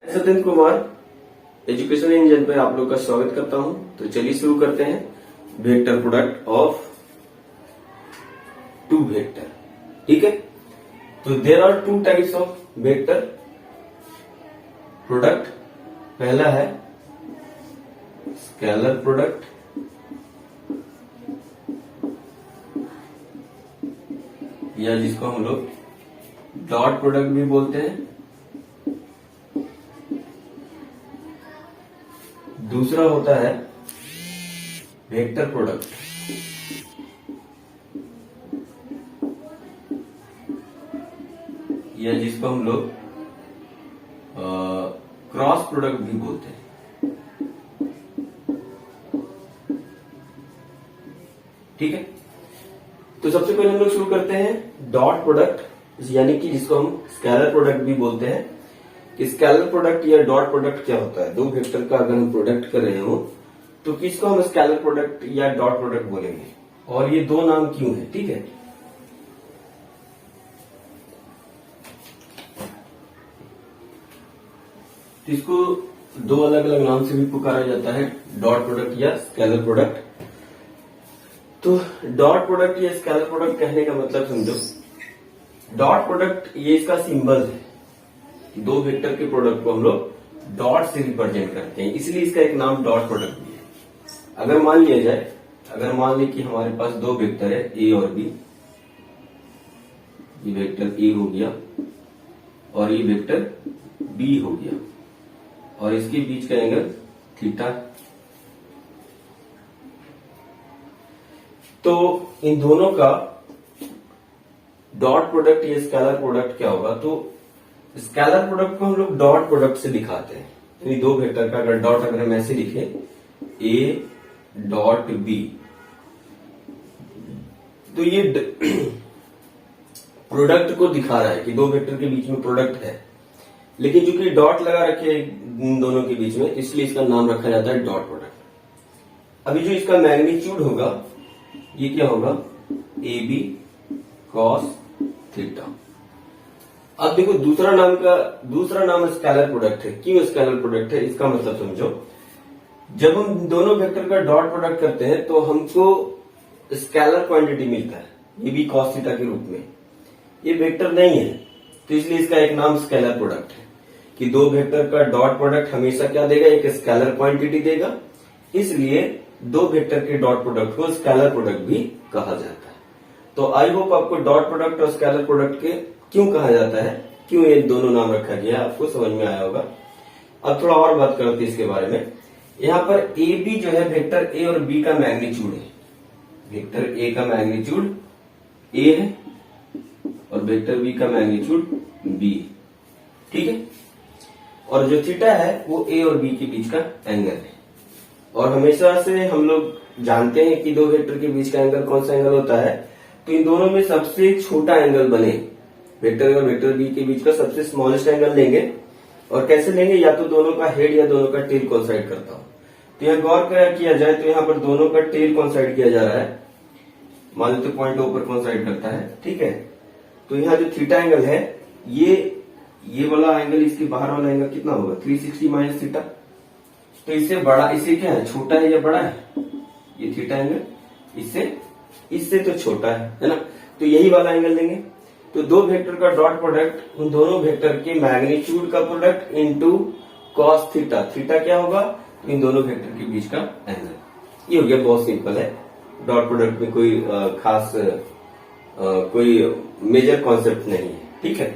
Satyendra Kumar education engine पर आप लोग का स्वागत करता हूं। तो चलिए शुरू करते हैं। Vector product of two vector, ठीक है। तो there are two types of vector product. पहला है स्केलर प्रोडक्ट, या जिसको हम लोग डॉट प्रोडक्ट भी बोलते हैं। दूसरा होता है वेक्टर प्रोडक्ट, या जिसको हम लोग क्रॉस प्रोडक्ट भी बोलते हैं। ठीक है। तो सबसे पहले हम लोग शुरू करते हैं डॉट प्रोडक्ट, यानी कि जिसको हम स्केलर प्रोडक्ट भी बोलते हैं। कि स्केलर प्रोडक्ट या डॉट प्रोडक्ट क्या होता है? दो वेक्टर का अगर हम प्रोडक्ट कर रहे हो तो किसको हम स्केलर प्रोडक्ट या डॉट प्रोडक्ट बोलेंगे, और ये दो नाम क्यों है? ठीक है। इसको दो अलग अलग नाम से भी पुकारा जाता है, डॉट प्रोडक्ट या स्केलर प्रोडक्ट। तो डॉट प्रोडक्ट या स्केलर प्रोडक्ट कहने का मतलब समझो। डॉट प्रोडक्ट ये इसका सिंबल है। दो वेक्टर के प्रोडक्ट को हम लोग डॉट से रिप्रेजेंट करते हैं, इसलिए इसका एक नाम डॉट प्रोडक्ट भी है। अगर मान लिया जाए, अगर मान लें कि हमारे पास दो वेक्टर है ए और बी, ये वेक्टर ए हो गया और ये वेक्टर बी हो गया, और इसके बीच का एंगल थीटा। तो इन दोनों का डॉट प्रोडक्ट या स्केलर प्रोडक्ट क्या होगा? तो स्केलर प्रोडक्ट को हम लोग डॉट प्रोडक्ट से दिखाते हैं। यानी दो वेक्टर का अगर डॉट अगर हम ऐसे लिखे ए डॉट बी, तो ये प्रोडक्ट को दिखा रहा है कि दो वेक्टर के बीच में प्रोडक्ट है। लेकिन चूंकि डॉट लगा रखे इन दोनों के बीच में, इसलिए इसका नाम रखा जाता है डॉट प्रोडक्ट। अभी जो इसका मैग्नीट्यूड होगा ये क्या होगा? A B cos theta. अब देखो दूसरा नाम स्केलर प्रोडक्ट है। क्यों स्केलर प्रोडक्ट है? इसका मतलब समझो। जब हम दोनों वेक्टर का डॉट प्रोडक्ट करते हैं तो हमको स्केलर क्वांटिटी मिलता है, ये भी कॉस थीटा के रूप में। ये वेक्टर नहीं है, तो इसलिए इसका एक नाम स्केलर प्रोडक्ट है। कि दो वेक्टर का डॉट प्रोडक्ट हमेशा क्या देगा? एक स्केलर क्वांटिटी देगा। इसलिए दो वेक्टर के डॉट प्रोडक्ट को स्केलर प्रोडक्ट भी कहा जाता है। तो आई होप आपको डॉट प्रोडक्ट और स्केलर प्रोडक्ट के क्यों कहा जाता है, क्यों ये दोनों नाम रखा गया, आपको समझ में आया होगा। अब थोड़ा और बात करते हैं इसके बारे में। यहाँ पर ए बी जो है वेक्टर ए और बी का मैग्नीट्यूड है। वेक्टर ए का मैग्नीट्यूड ए है और वेक्टर बी का मैग्नीट्यूड बी है, ठीक है। और जो थीटा है वो ए और बी के बीच का एंगल है। और हमेशा से हम लोग जानते हैं कि दो वेक्टर के बीच का एंगल कौन सा एंगल होता है? तो इन दोनों में सबसे छोटा एंगल बने, वेक्टर और वेक्टर बी के बीच का सबसे स्मॉलेस्ट एंगल लेंगे। और कैसे लेंगे? या तो दोनों का हेड या दोनों का टेल कोइंसाइड करता हो। तो यहाँ गौर किया जाए तो यहाँ पर दोनों का टेल कोइंसाइड किया जा रहा है। मान लो तो पॉइंट ऊपर कोइंसाइड करता है, ठीक है। तो यहाँ जो थीटा एंगल है, ये वाला एंगल, इसके बाहर वाला एंगल कितना होगा? 360 माइनस थीटा। तो इससे बड़ा, इससे क्या है? छोटा है या बड़ा है? ये थीटा एंगल इससे तो छोटा है ना। तो यही वाला एंगल लेंगे। तो दो वेक्टर का डॉट प्रोडक्ट उन दोनों वेक्टर के मैग्नीट्यूड का product into cos theta. Theta क्या होगा? इन दोनों वेक्टर के बीच का एंगल। ये हो गया, बहुत सिंपल है। डॉट प्रोडक्ट में कोई खास कोई मेजर कॉन्सेप्ट नहीं है, ठीक है।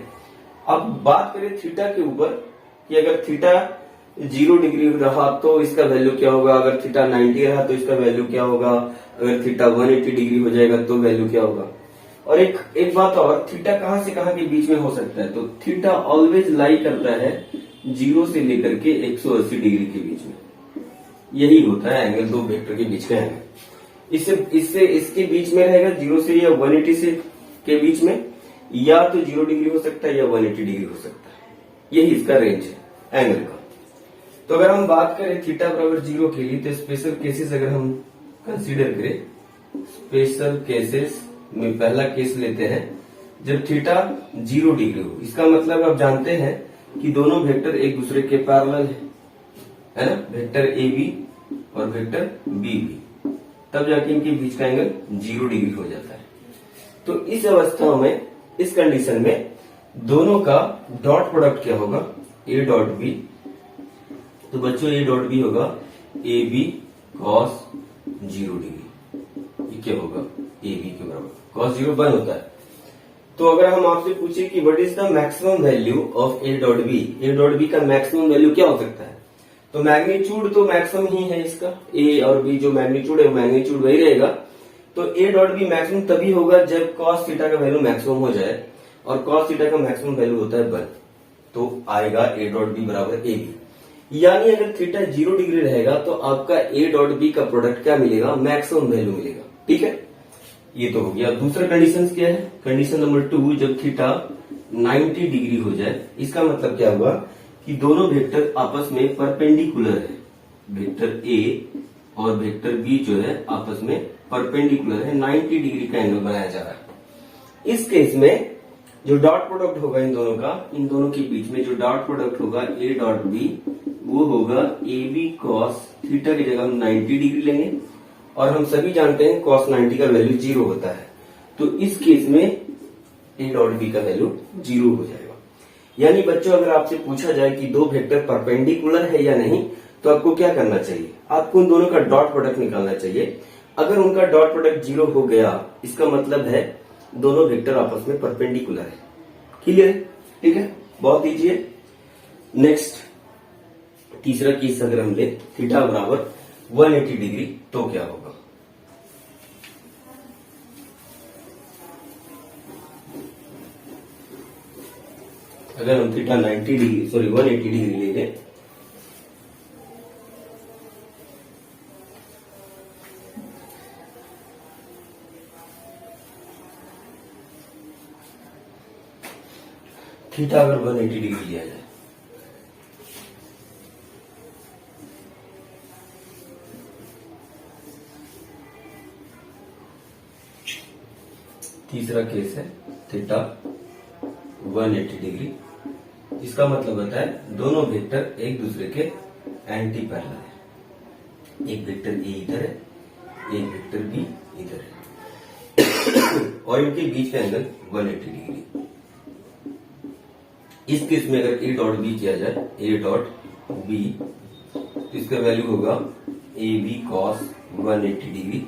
अब बात करें थीटा के ऊपर कि अगर थीटा 0 डिग्री रहा तो इसका वैल्यू क्या होगा? अगर थीटा 90 रहा तो इसका वैल्यू क्या होगा? अगर थीटा 180 डिग्री हो जाएगा तो वैल्यू क्या होगा? और एक बात और, थीटा कहां से कहां के बीच में हो सकता है? तो थीटा ऑलवेज लाई करता है 0 से लेकर के 180 डिग्री के बीच में। यही होता है एंगल, दो वेक्टर के बीच का एंगल। इससे इसके बीच में रहेगा 0 से या 180 से के बीच में, या तो 0 डिग्री हो सकता है या 180 डिग्री हो सकता है। यही इसका रेंज है एंगल का। तो अगर हम बात करें थीटा बराबर 0 के लिए, तो स्पेशल केसेस अगर हम कंसीडर करें, स्पेशल केसेस में पहला केस लेते हैं जब थीटा 0 डिग्री हो। इसका मतलब आप जानते हैं कि दोनों वेक्टर एक दूसरे के पैरेलल है ना, वेक्टर ए बी और वेक्टर बी बी, तब जाके इनके बीच का एंगल 0 डिग्री हो जाता है। तो इस अवस्था में, इस कंडीशन में दोनों का डॉट प्रोडक्ट क्या होगा, ए डॉट बी। तो बच्चों ए डॉट बी होगा ए बी कॉस 0 डिग्री। ये क्या होगा, ए बी के बराबर, कॉस 0 1 होता है। तो अगर हम आपसे पूछे कि what is the maximum value of a dot b, a dot b का मैक्सिमम वैल्यू क्या हो सकता है, तो मैग्नीट्यूड तो मैक्सिमम ही है इसका, ए और बी जो मैग्नीट्यूड है वो मैग्नीट्यूड वही रहेगा। तो ए डॉट बी मैक्सिमम तभी होगा जब कॉस थीटा का वैल्यू मैक्सिमम हो जाए, और कॉस थीटा का मैक्सिमम वैल्यू होता है 1, तो आएगा ए डॉट बी बराबर ए बी। यानी अगर थीटा 0 डिग्री रहेगा तो आपका ए डॉट बी का प्रोडक्ट क्या मिलेगा, मैक्सिमम वैल्यू मिलेगा। ठीक है, ये तो हो गया। दूसरा कंडीशन क्या है, कंडीशन नंबर 2, जब थीटा 90 डिग्री हो जाए, इसका मतलब क्या हुआ कि दोनों वेक्टर आपस में परपेंडिकुलर है, वेक्टर ए और वेक्टर बी जो है आपस में परपेंडिकुलर है, 90 डिग्री का एंगल बनाया जा रहा है। इस केस में जो डॉट प्रोडक्ट होगा इन दोनों का, इन दोनों के बीच में जो डॉट प्रोडक्ट होगा ए डॉट बी, वो होगा ए बी कॉस थीटा की जगह हम 90 डिग्री लेंगे, और हम सभी जानते हैं कॉस 90 का वैल्यू 0 होता है। तो इस केस में ए डॉट बी का वैल्यू 0 हो जाएगा। यानी बच्चों अगर आपसे पूछा जाए कि दो वेक्टर परपेंडिकुलर है या नहीं, तो आपको क्या करना चाहिए, आपको उन दोनों का डॉट प्रोडक्ट निकालना चाहिए। अगर उनका डॉट प्रोडक्ट 0 हो गया, इसका मतलब है दोनों वेक्टर आपस में परपेंडिकुलर है। क्लियर, ठीक है, बहुत इजी है। नेक्स्ट तीसरा केस अगर हम ले, थीटा बराबर 180 डिग्री, तो क्या होगा। अगर हम थीटा 180 डिग्री ले लें, थीटा अगर 180 डिग्री लिया जाए, तीसरा केस है थीटा 180 डिग्री, इसका मतलब होता है दोनों वेक्टर एक दूसरे के एंटी पैरेलल है। एक वेक्टर ए इधर है, एक वेक्टर बी इधर है, और इनके बीच का एंगल 180 डिग्री। इस केस में अगर ए डॉट बी किया जाए, ए डॉट बी, तो इसका वैल्यू होगा ए बी कॉस 180 डिग्री,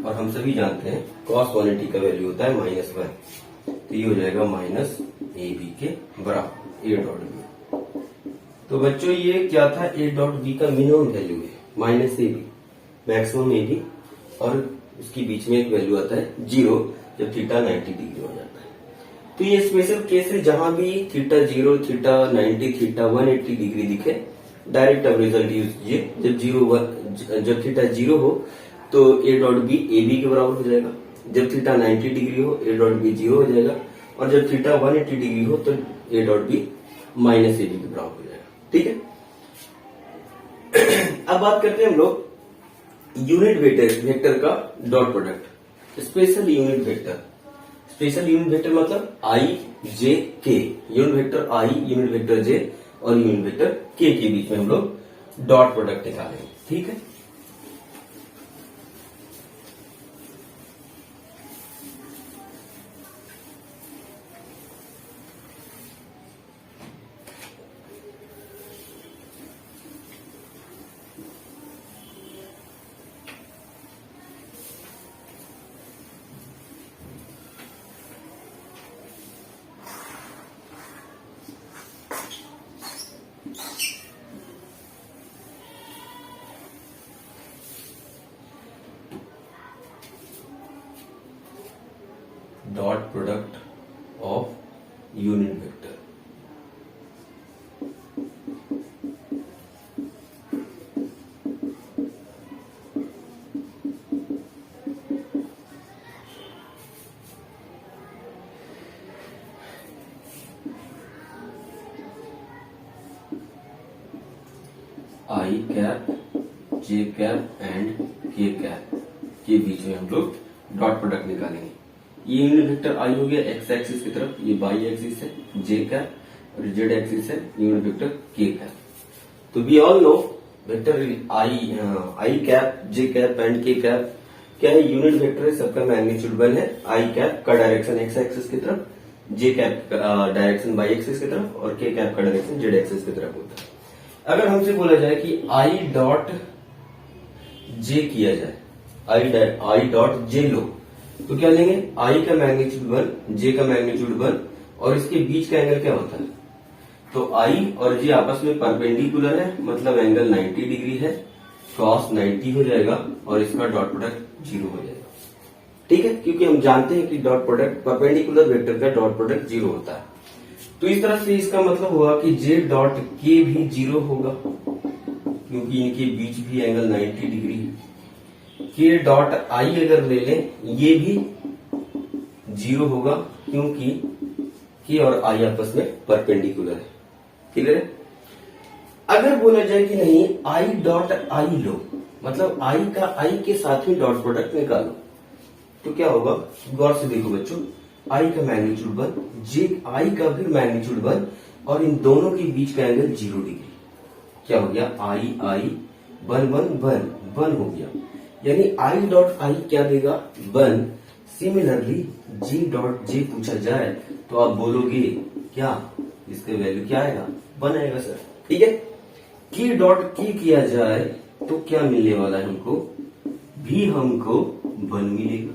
और हम सभी जानते हैं कॉस 180 का वैल्यू होता है -1, तो ये हो जाएगा माइनस ए बी के बराबर ए डॉट बी। तो बच्चों ये क्या था, ए डॉट बी का मिनिमम वैल्यू है minus a b, maximum a b, और उसके बीच में एक वैल्यू आता है 0 जब थीटा 90 डिग्री हो जाता है। तो ये स्पेशल केस है जहां भी थीटा 0, थीटा 90, थीटा 180 डिग्री दिखे, डायरेक्ट अब रिजल्ट यूज कीजिए। जब थीटा 0 हो तो a dot b a b के बराबर हो जाएगा, जब थीटा 90 डिग्री हो ए डॉट बी 0 हो जाएगा, और जब थीटा 180 डिग्री हो तो a dot b minus a b के बराबर हो जाएगा। ठीक है, अब बात करते हैं हम लोग यूनिट वेक्टर का dot product, special unit vector. Special unit vector मतलब आई जे के, यूनिट वेक्टर आई, यूनिट वेक्टर जे और यूनिट वेक्टर के बीच में हम लोग डॉट प्रोडक्ट निकालेंगे। ठीक है, dot product of unit vector. I cap, j cap and k cap के बीच में हम लोग डॉट प्रोडक्ट निकालेंगे। ये यूनिट वेक्टर आई हो गया एक्स एक्सिस की तरफ, ये वाई एक्सिस है जे कैप, और जेड एक्सिस है यूनिट वेक्टर के कैप। तो we all know vector i cap, j cap and k cap क्या है, यूनिट वेक्टर है, सबका मैग्नीट्यूड 1 है। आई कैप का डायरेक्शन एक्स एक्सिस की तरफ, जे कैप का डायरेक्शन वाई एक्सिस की तरफ और के कैप का डायरेक्शन जेड एक्सिस की तरफ होता है। अगर हमसे बोला जाए कि आई डॉट जे किया जाए, आई डॉट जे लो, तो क्या लेंगे, आई का मैग्नीट्यूड 1, जे का मैग्नीट्यूड 1 और इसके बीच का एंगल क्या होता है, तो आई और जे आपस में परपेंडिकुलर है, मतलब एंगल 90 डिग्री है, cos 90 हो जाएगा और इसका डॉट प्रोडक्ट 0 हो जाएगा। ठीक है, क्योंकि हम जानते हैं कि डॉट प्रोडक्ट परपेंडिकुलर वेक्टर का डॉट प्रोडक्ट 0 होता है। तो इस तरह से इसका मतलब हुआ कि जे डॉट के भी 0 होगा, क्योंकि इनके बीच भी एंगल 90 डिग्री है। के डॉट आई अगर ले लें, ये भी 0 होगा, क्योंकि के और आई आपस में परपेंडिकुलर है। क्लियर है। अगर बोला जाए कि नहीं आई डॉट आई लो, मतलब आई का आई के साथ ही डॉट प्रोडक्ट निकालो, तो क्या होगा, गौर से देखो बच्चों, आई का मैग्नीट्यूड 1, जे आई का भी मैग्नीट्यूड 1 और इन दोनों के बीच का एंगल 0 डिग्री। क्या हो गया, आई आई 1 1 1 1 हो गया, यानी आई डॉट आई क्या देगा, 1। सिमिलरली जी डॉट जे पूछा जाए तो आप बोलोगे क्या, इसके वैल्यू क्या आएगा, 1 आएगा सर। ठीक है। की डॉट की किया जाए तो क्या मिलने वाला है हमको, भी हमको 1 मिलेगा,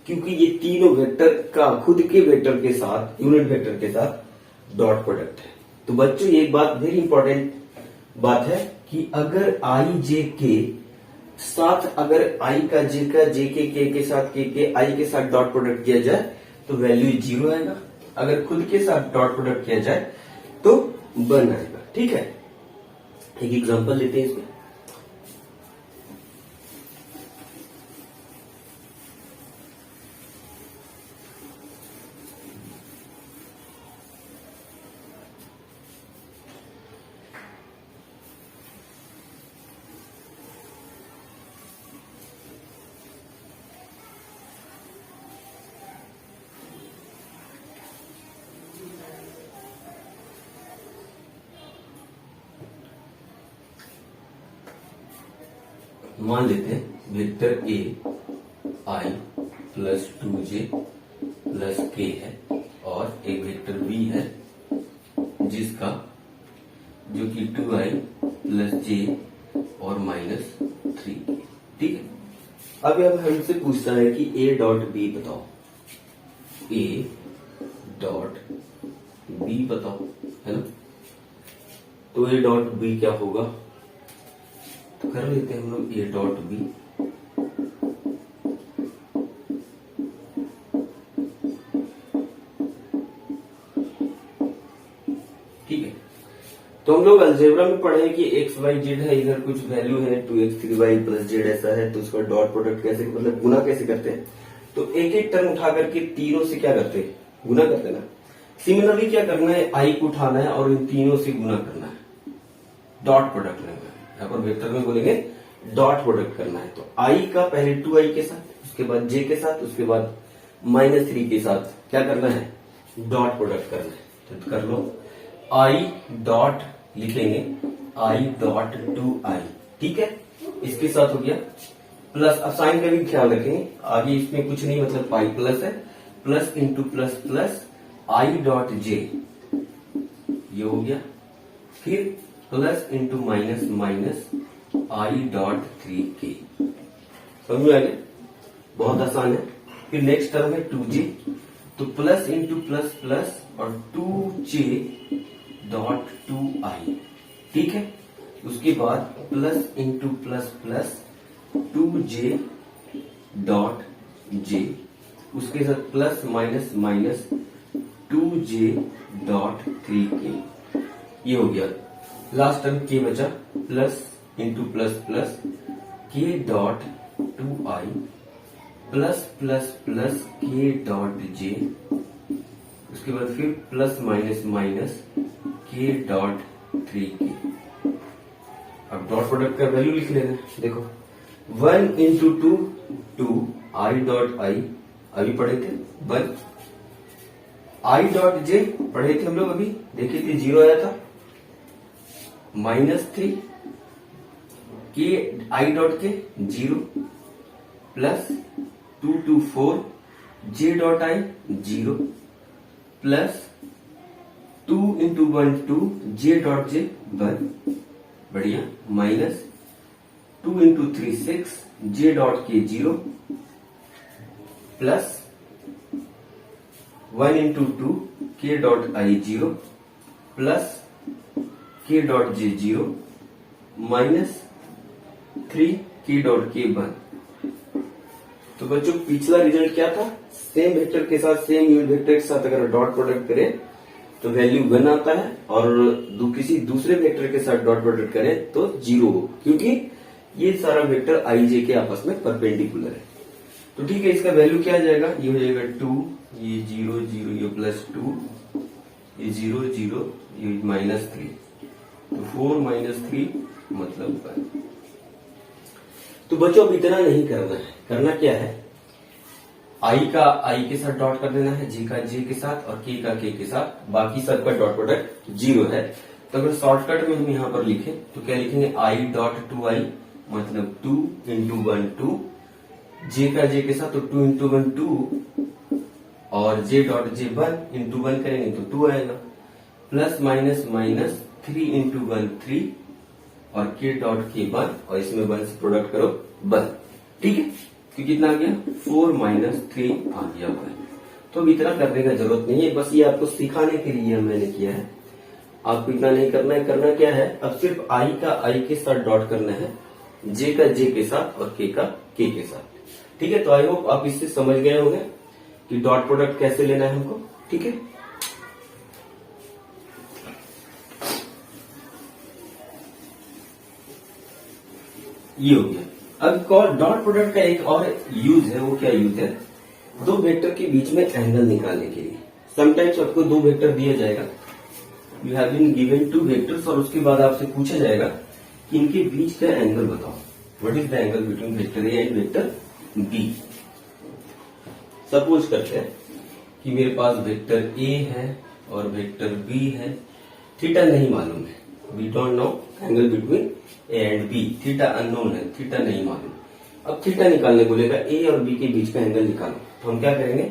क्योंकि ये तीनों वेक्टर का खुद के वेक्टर के साथ, यूनिट वेक्टर के साथ डॉट प्रोडक्ट है। तो बच्चों एक बात वेरी इंपॉर्टेंट बात है कि अगर आई जे के साथ, अगर आई का जे के साथ के आई के साथ डॉट प्रोडक्ट किया जाए तो वैल्यू 0 आएगा, अगर खुद के साथ डॉट प्रोडक्ट किया जाए तो 1 आएगा। ठीक है, एक एग्जांपल लेते हैं इसमें। मान लेते हैं vector a i plus 2j plus के है और एक वेक्टर बी है जिसका जो कि 2i प्लस जे और -3। ठीक है। अब हमसे पूछता है कि ए डॉट बी बताओ, ए डॉट बी बताओ, है ना। तो ए डॉट बी क्या होगा, तो कर लेते हैं हम लोग ए डॉट बी। ठीक है, तो हम लोग अलजेब्रा में पढ़े कि एक्स वाई जेड है, इधर कुछ वैल्यू है 2x 3y प्लस जेड ऐसा है, तो उसका डॉट प्रोडक्ट कैसे, मतलब गुना कैसे करते हैं, तो एक एक टर्म उठा करके तीनों से क्या करते हैं, गुना करते हैं ना। सिमिलरली क्या करना है, आई को उठाना है और इन तीनों से गुना करना है, डॉट प्रोडक्ट लेना है। यहाँ पर वेक्टर में बोलेंगे डॉट प्रोडक्ट करना है, तो आई का पहले 2i के साथ, उसके बाद जे के साथ, उसके बाद -3 के साथ क्या करना है, डॉट प्रोडक्ट करना है। तो कर लो, आई डॉट लिखेंगे, आई डॉट 2i। ठीक है, इसके साथ हो गया प्लस। अब साइन का भी ख्याल रखेंगे, आगे इसमें कुछ नहीं, मतलब पाई प्लस है, plus into plus plus I dot J, ये हो गया, फिर plus into minus minus I dot 3k। समझ में आ गया, बहुत आसान है। फिर नेक्स्ट टर्म है 2j, तो प्लस इंटू प्लस प्लस और 2j डॉट 2i। ठीक है, उसके बाद plus into plus plus 2j dot j, उसके साथ plus minus minus 2j dot 3k, ये हो गया। लास्ट टर्म के बचा, प्लस इंटू प्लस प्लस के dot 2i plus plus plus के डॉट जे, उसके बाद फिर प्लस माइनस माइनस के डॉट 3k। अब डॉट प्रोडक्ट का वैल्यू लिख लेना, देखो 1 इंटू 2 आई डॉट आई, अभी पढ़े थे 1, आई डॉट जे पढ़े थे हम लोग अभी, देखिए थे 0 आया था, -3 के आई डॉट के 0 plus 2 to 4 J dot I 0 plus 2 into 1 2 J dot J 1, बढ़िया, माइनस 2 into 3 6 जे डॉट के 0 प्लस 1 into 2 के डॉट आई 0 प्लस के डॉट जे 0 माइनस 3 के डॉट के 1। तो बच्चों पिछला रिजल्ट क्या था, सेम वेक्टर के साथ सेम यूनिट वेक्टर के साथ अगर डॉट प्रोडक्ट करें तो वैल्यू 1 आता है, और किसी दूसरे वेक्टर के साथ डॉट प्रोडक्ट करें तो 0 हो, क्योंकि ये सारा वेक्टर आई जे के आपस में परपेंडिकुलर है। तो ठीक है, इसका वैल्यू क्या आ जाएगा, ये हो जाएगा 2, ये 0 0, ये प्लस 2, ये 0 0, ये -3, तो 4 -3 मतलब 1। तो बच्चों अब इतना नहीं करना है, करना क्या है, आई का आई के साथ डॉट कर देना है, जे का जे के साथ और के का के साथ, बाकी सबका डॉट प्रोडक्ट 0 है। तो अगर शॉर्टकट में हम यहाँ पर लिखें तो क्या लिखेंगे, आई डॉट 2i मतलब 2 into 1 2, जे का जे के साथ तो 2 into 1 2, और जे डॉट जे 1 into 1 करेंगे तो 2 आएगा, प्लस माइनस माइनस 3 into 1 3, और के डॉट के 1, और इसमें 1 से प्रोडक्ट करो 1, ठीक है, तो कितना आ गया 4 - 3 आ गया 1। तो अब इतना करने का जरूरत नहीं है, बस ये आपको सिखाने के लिए मैंने किया है, आपको इतना नहीं करना है। करना क्या है, अब सिर्फ आई का आई के साथ डॉट करना है, जे का जे के साथ और के का के साथ, ठीक है। तो आई होप आप इससे समझ गए होंगे कि डॉट प्रोडक्ट कैसे लेना है हमको, ठीक है। ये हो गया। अब डॉट प्रोडक्ट का एक और यूज है, वो क्या यूज है, दो वेक्टर के बीच में एंगल निकालने के लिए। समटाइम्स आपको दो वेक्टर दिया जाएगा, you have been given 2 vectors, और उसके बाद आपसे पूछा जाएगा कि इनके बीच का एंगल बताओ, what is the angle between vector a and vector b. Suppose करते हैं कि मेरे पास वेक्टर ए है और वेक्टर बी है, थीटा नहीं मालूम है, we don't know angle between a and b, theta unknown है, थीटा नहीं मालूम। अब थीटा निकालने बोलेगा, ए और बी के बीच का एंगल निकालो, तो हम क्या करेंगे,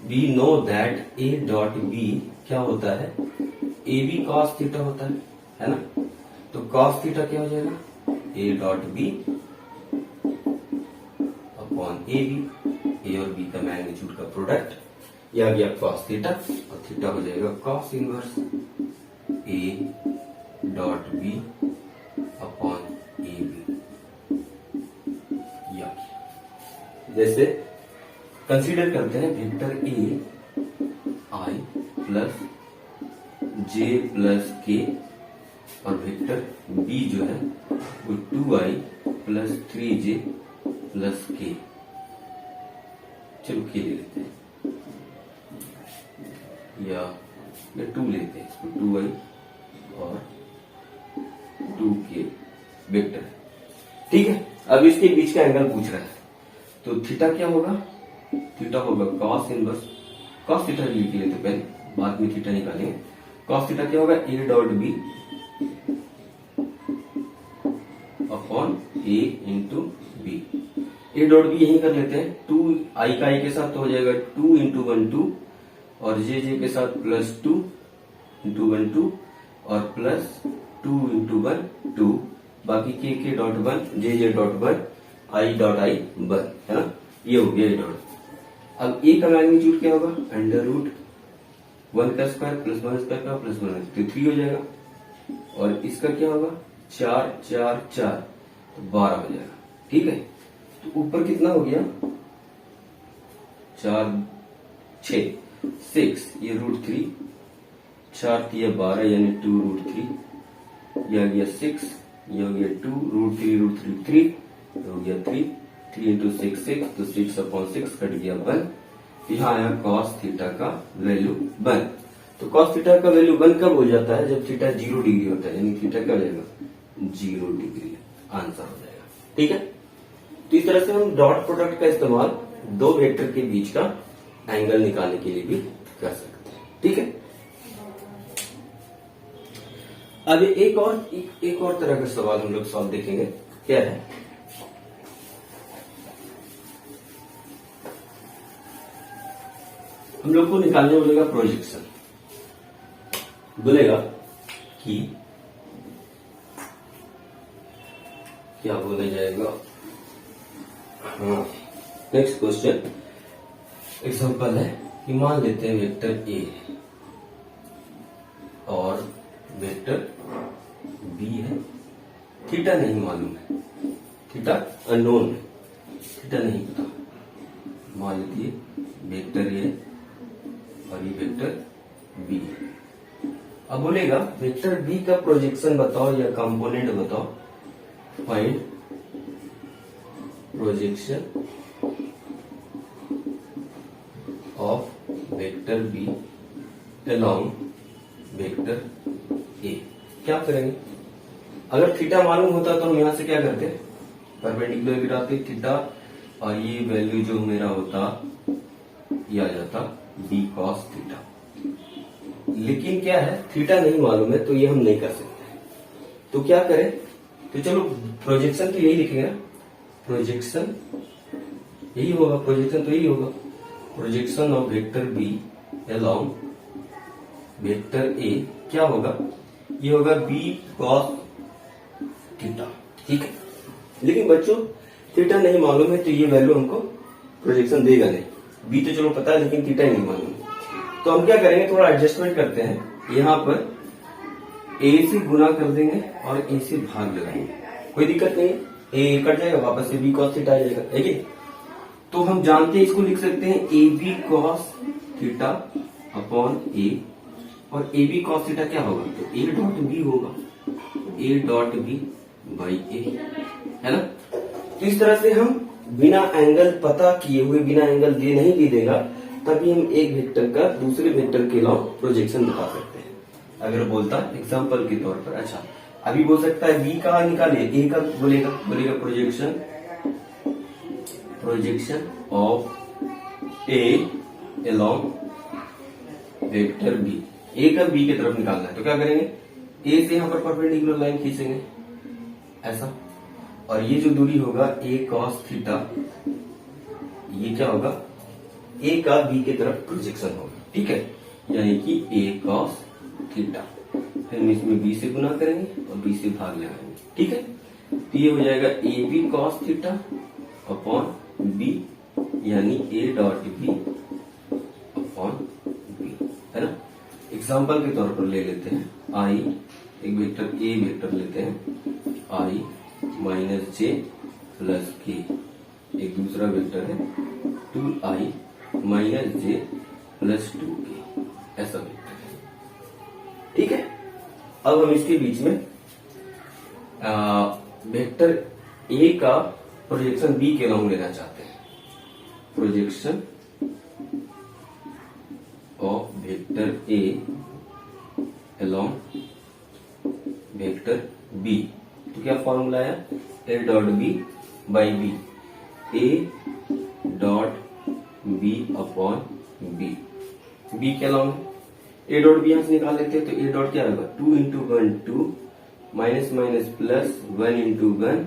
we know that a dot b क्या होता है, ए बी कॉस थीटा होता है ना। तो कॉस थीटा क्या हो जाएगा, A dot B upon A B, A और बी का मैग्नीट्यूड का प्रोडक्ट, ये आ गया कॉस थीटा, और थीटा हो जाएगा cos inverse a dot B upon A b. जैसे कंसीडर करते हैं vector a i plus j plus k, और वेक्टर बी जो है वो 2i प्लस 3j प्लस के। चलो के ले लेते हैं, या 2 लेते हैं, इसको 2i और 2k वेक्टर, ठीक है। अब इसके बीच का एंगल पूछ रहा है, तो थीटा क्या होगा, थीटा होगा कॉस इनवर्स, कॉस थीटा लिख लेते पहले, बाद में थीटा निकालेंगे। कॉस थीटा क्या होगा, a dot B upon a into b. A dot b यही कर लेते हैं, 2 आई का आई के साथ तो हो जाएगा 2 इंटू 1 2, और जे जे के साथ प्लस 2 इंटू 1 2, और प्लस 2 इंटू 1 2, बाकी के dot 1, J dot 1, I dot I 1, है ना, ये हो गया ए डॉट। अब ए का मैग्नीट्यूड क्या होगा, अंडर रूट 1 का स्क्वायर प्लस 1 स्क्वायर का प्लस 1, तो 3 हो जाएगा, और इसका क्या होगा 4 4 4, तो 12 हो जाएगा, ठीक है। तो ऊपर कितना हो गया 4 6 6, ये √3, 4 3 12 यानी 2 √3, यह आ गया 6, यह हो गया 2 √3 3, हो गया 3 इंटू 6 6, तो 6 अपॉन 6 कट गया 1, यहाँ आया कॉस थीटा का वैल्यू 1। तो कॉस थीटा का वैल्यू 1 कब हो जाता है, जब थीटा 0 डिग्री होता है, यानी थीटा क्या हो जाएगा 0 डिग्री, आंसर हो जाएगा, ठीक है। तो इस तरह से हम डॉट प्रोडक्ट का इस्तेमाल दो वेक्टर के बीच का एंगल निकालने के लिए भी कर सकते हैं। ठीक है। अब एक और तरह का सवाल हम लोग सॉल्व देखेंगे। क्या है, हम लोग को निकालने बोलेगा प्रोजेक्शन, बोलेगा कि क्या बोला जाएगा। हाँ, नेक्स्ट क्वेश्चन एग्जांपल है कि मान लेते हैं वेक्टर ए और वेक्टर बी है, थीटा नहीं मालूम है, थीटा अननोन है, थीटा नहीं पता। मान लीजिए वेक्टर ए और ये वेक्टर बी है। अब बोलेगा वेक्टर बी का प्रोजेक्शन बताओ या कंपोनेंट बताओ। Find projection of vector b along vector a. क्या करेंगे, अगर थीटा मालूम होता तो हम यहां से क्या करते, परपेंडिकुलर गिराते थीटा, और ये वैल्यू जो मेरा होता ये आ जाता बी कॉस थीटा। लेकिन क्या है, थीटा नहीं मालूम है तो ये हम नहीं कर सकते। तो क्या करें, तो चलो प्रोजेक्शन तो यही लिखेंगे ना, प्रोजेक्शन यही होगा, प्रोजेक्शन तो यही होगा, projection of vector b along vector a क्या होगा, ये होगा बी कॉस थीटा। ठीक है, लेकिन बच्चों थीटा नहीं मालूम है तो ये वैल्यू हमको प्रोजेक्शन देगा नहीं। बी तो चलो पता है लेकिन थीटा ही नहीं मालूम। तो हम क्या करेंगे, थोड़ा एडजस्टमेंट करते हैं, यहां पर ए से गुना कर देंगे और ए से भाग लगाएंगे, कोई दिक्कत नहीं है, ए कट जाएगा, वापस से बी कॉस थीटा आ जाएगा, ठीक है। तो हम जानते हैं इसको लिख सकते हैं A B cos theta upon A, और ए बी कॉस थीटा क्या होगा, तो ए डॉट बी होगा, ए डॉट बी बाई ए, है ना। तो इस तरह से हम बिना एंगल पता किए हुए, बिना एंगल दे नहीं भी देगा तभी हम एक वेक्टर का दूसरे वेक्टर के अलावा प्रोजेक्शन बता सकते हैं। अगर बोलता एग्जांपल के तौर पर, अच्छा अभी बोल सकता है बी कहाँ निकाले, ए का बोलेगा projection of A along vector B, A का बी की तरफ निकालना है। तो क्या करेंगे, ए से यहां पर परपेंडिकुलर लाइन खींचेंगे ऐसा, और ये जो दूरी होगा ए कॉस थीटा, ये क्या होगा, ए का बी की तरफ प्रोजेक्शन होगा, ठीक है, यानी कि ए कॉस थीटा। फिर हम इसमें बी से गुना करेंगे और बी से भाग लगाएंगे, ठीक है। तो ये हो जाएगा A B cos theta upon B, यानी A dot B upon B, है ना। एग्जाम्पल के तौर पर ले लेते हैं आई, एक वेक्टर ए वेक्टर लेते हैं, आई माइनस जे प्लस के, एक दूसरा वेक्टर है 2i माइनस जे प्लस 2k, ऐसा वेक्टर है, ठीक है। अब हम इसके बीच में वेक्टर ए का प्रोजेक्शन बी के अलोंग लेना चाहते हैं, projection of vector a along vector b. तो क्या फॉर्मूला है, a dot b by b, a dot B upon b, b के अलाउंग ए डॉट बी यहां से निकाल लेते हैं। तो ए डॉट क्या होगा, 2 into 1 2, minus minus plus 1 into 1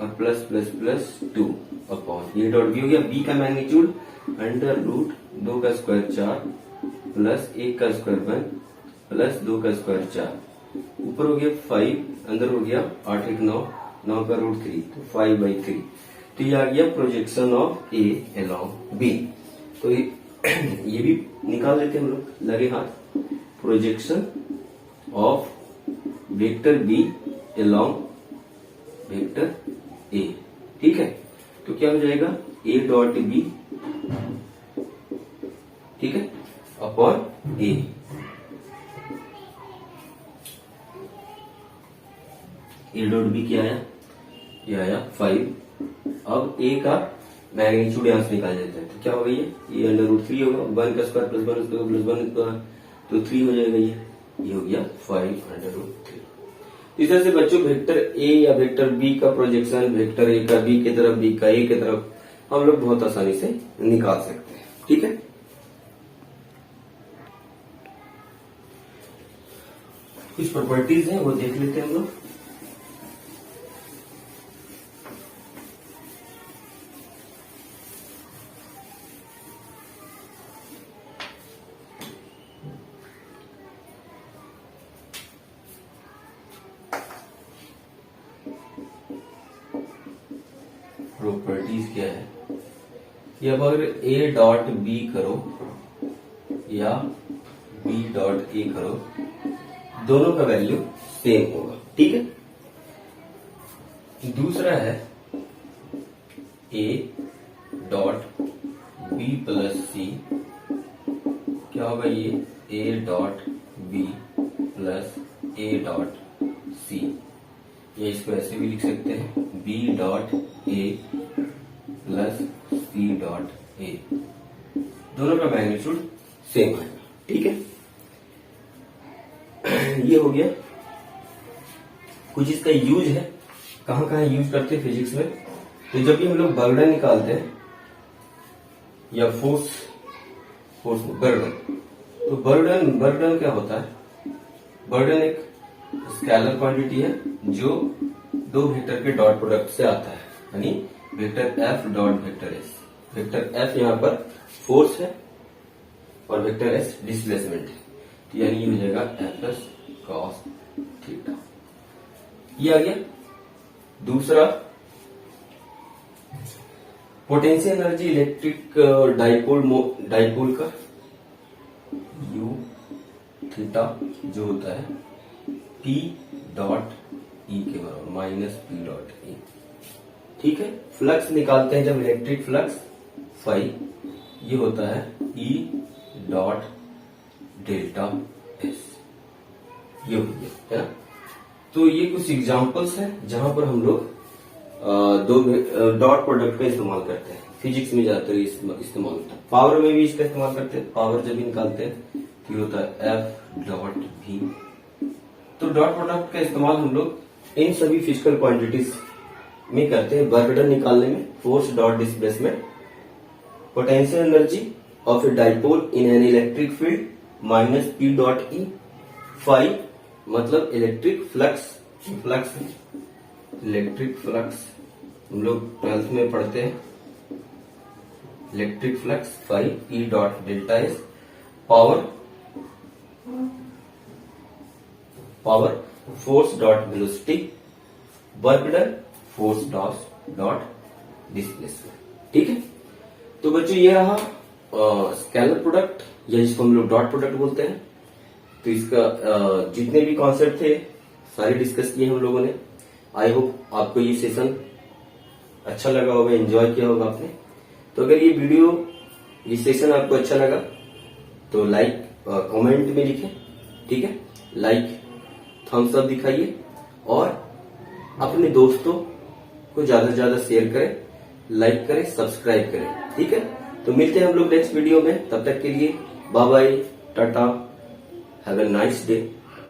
और प्लस प्लस प्लस 2 अपॉन, ये डॉट बी हो गया, बी का मैग्नीट्यूड अंडर रूट 2 का स्क्वायर 4 प्लस 1 का स्क्वायर 1 प्लस 2 का स्क्वायर 4, ऊपर हो गया 5, अंदर हो गया 8 1 9, 9 का रूट 3, तो 5/3। तो ये आ गया projection of A along b. तो ये भी निकाल लेते हैं हम लोग, लगे हाथ, projection of vector b along vector a, ठीक है। तो क्या हो जाएगा, ए डॉट बी, ठीक है, upon a, a dot b क्या आया, ये आया 5। अब ए का मैग्नीट्यूड यहां से निकाल देते हैं, तो क्या हो गई है, ये अंडर रूट 3 होगा, 1 का square plus 1 square plus 1 square, तो 3 हो जाएगा, ये हो गया 5 अंडर रूट 3। इस तरह से बच्चों वेक्टर ए या वेक्टर बी का प्रोजेक्शन वेक्टर ए का बी की तरफ, बी का ए की तरफ हम लोग बहुत आसानी से निकाल सकते हैं, ठीक है। कुछ प्रॉपर्टीज हैं वो देख लेते हैं हम लोग। प्रॉपर्टीज क्या है कि अब अगर ए डॉट बी करो या बी डॉट ए करो, दोनों का वैल्यू सेम होगा, ठीक है। दूसरा है a dot b plus c, क्या होगा ये a dot b plus a dot c, या इसको ऐसे भी लिख सकते हैं b dot a plus c dot a, दोनों का मैग्नीट्यूड सेम आएगा, ठीक है। ये हो गया। कुछ इसका यूज है, कहां कहां यूज करते हैं फिजिक्स में। तो जब भी हम लोग बर्डन निकालते हैं या फोर्स बर्डन, तो बर्डन क्या होता है, बर्डन एक स्केलर क्वांटिटी है जो दो वेक्टर के डॉट प्रोडक्ट से आता है, यानी vector F dot vector S. Vector F यहाँ पर फोर्स है और वेक्टर एस डिस्प्लेसमेंट है, तो यानी ये हो जाएगा एफ एस कॉस थीटा, ये आ गया। दूसरा पोटेंशियल एनर्जी इलेक्ट्रिक डाइपोल का यू थीटा जो होता है पी डॉट ई के बराबर माइनस पी डॉट ई, ठीक है। फ्लक्स निकालते हैं जब इलेक्ट्रिक फ्लक्स फाई, ये होता है ई डॉट डेल्टा एस, ये हो गया, है ना। तो ये कुछ एग्जांपल्स हैं जहां पर हम लोग दो डॉट प्रोडक्ट का इस्तेमाल करते हैं। फिजिक्स में ज्यादातर इस्तेमाल होता है, पावर में भी इसका इस्तेमाल करते हैं। पावर जब निकालते हैं तो ये होता है एफ डॉट भी। तो डॉट प्रोडक्ट का इस्तेमाल हम लोग इन सभी फिजिकल क्वांटिटीज में करते हैं। बर्डन निकालने में, force dot displacement, potential energy of a dipole in an electric field minus P dot E, phi मतलब इलेक्ट्रिक फ्लक्स, इलेक्ट्रिक फ्लक्स हम लोग 12th में पढ़ते हैं, electric flux phi E dot delta S, power force dot velocity, work done force dot displacement, ठीक है। तो बच्चों ये रहा स्केलर प्रोडक्ट या जिसको हम लोग डॉट प्रोडक्ट बोलते हैं। तो इसका जितने भी कॉन्सेप्ट थे सारे डिस्कस किए हम लोगों ने। आई होप आपको ये सेशन अच्छा लगा होगा, एंजॉय किया होगा आपने। तो अगर ये वीडियो, ये सेशन आपको अच्छा लगा तो लाइक कमेंट में लिखें, ठीक है। लाइक थम्स अप दिखाइए और अपने दोस्तों को ज्यादा से ज्यादा शेयर करें, लाइक करें, सब्सक्राइब करें, ठीक है। तो मिलते हैं हम लोग नेक्स्ट वीडियो में, तब तक के लिए bye bye, tata, have a nice day.